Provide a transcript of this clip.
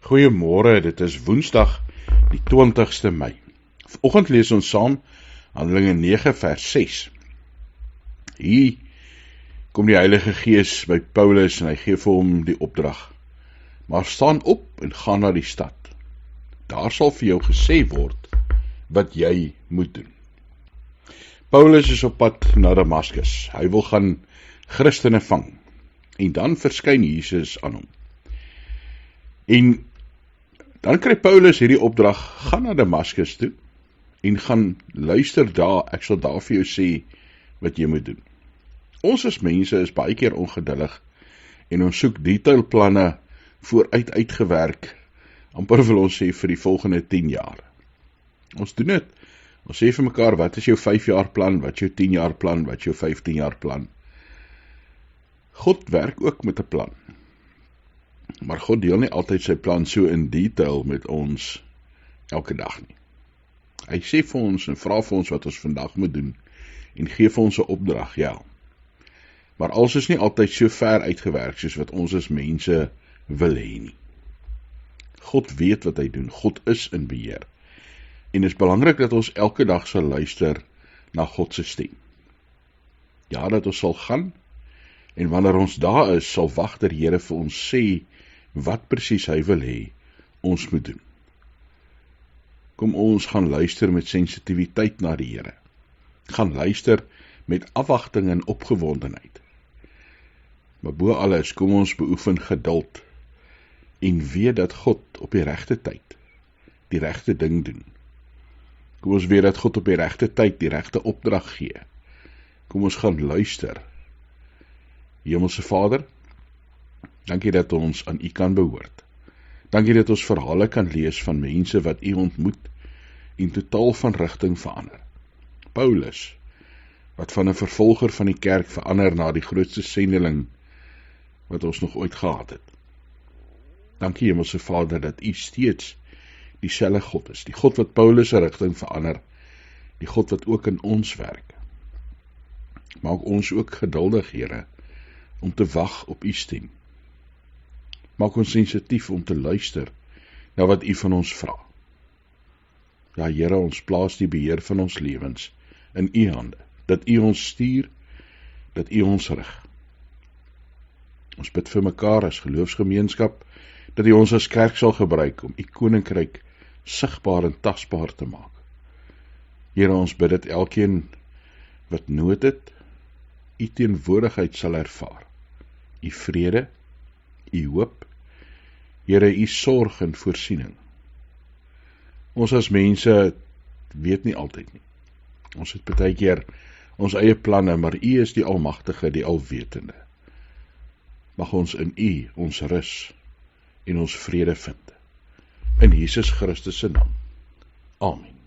Goeiemôre, dit is Woensdag, die 20ste Mei. Vanoggend lees ons saam Handelinge 9 vers 6. Hier kom die Heilige Gees by Paulus en hy gee vir hom die opdrag. Maar staan op en gaan na die stad. Daar sal vir jou gesê word wat jy moet doen. Paulus is op pad na Damaskus. Hy wil gaan Christene vang. En dan verskyn Jesus aan hom. En dan kry Paulus hierdie opdrag, gaan na Damaskus toe en gaan luister daar, ek sal daar vir jou sê wat jy moet doen. Ons as mense is baie keer ongeduldig en ons soek detailplanne vooruit uitgewerk, amper wil ons sê vir die volgende 10 jaar. Ons doen dit. Ons sê vir mekaar, wat is jou 5 jaar plan, wat is jou 10 jaar plan, wat is jou 15 jaar plan. God werk ook met 'n plan. Maar God deel nie altyd sy plan so in detail met ons elke dag nie. Hy sê vir ons en vra vir ons wat ons vandag moet doen en gee vir ons 'n opdrag, ja. Maar alles is nie altyd so ver uitgewerk soos wat ons as mense wil hê nie. God weet wat hy doen, God is in beheer. En dit is belangrik dat ons elke dag sal luister na God se stem. Ja, dat ons sal gaan en wanneer ons daar is, sal wag dat die Here vir ons sê wat presies hy wil hê ons moet doen. Kom ons gaan luister met sensitiwiteit na die Here. Gaan luister met afwagting en opgewondenheid. Maar bo alles, kom ons beoefen geduld en weet dat God op die regte tyd die regte ding doen. Kom ons weet dat God op die regte tyd die regte opdrag gee. Kom ons gaan luister. Hemelse Vader, dankie dat ons aan U kan behoort. Dankie dat ons verhale kan lees van mense wat U ontmoet en totaal van rigting verander. Paulus, wat van 'n vervolger van die kerk verander na die grootste sendeling wat ons nog ooit gehad het. Dankie Hemelse Vader dat U steeds dieselfde God is, die God wat Paulus se rigting verander, die God wat ook in ons werk. Maak ons ook geduldig, Here, om te wag op U stem. Maak ons sensitief om te luister na wat U van ons vra. Ja, Here, ons plaas die beheer van ons lewens in U hande, dat U ons stuur, dat U ons rig. Ons bid vir mekaar as geloofsgemeenskap, dat U ons as kerk sal gebruik om U koninkryk sigbaar en tasbaar te maak. Here, ons bid dat elkeen wat nood het, U teenwoordigheid sal ervaar. U vrede, U hoop, Here, U sorg en voorsiening. Ons as mense weet nie altyd nie. Ons het baie keer ons eie planne, maar U is die Almagtige, die Alwetende. Mag ons in U ons rus en ons vrede vind. In Jesus Christus se naam. Amen.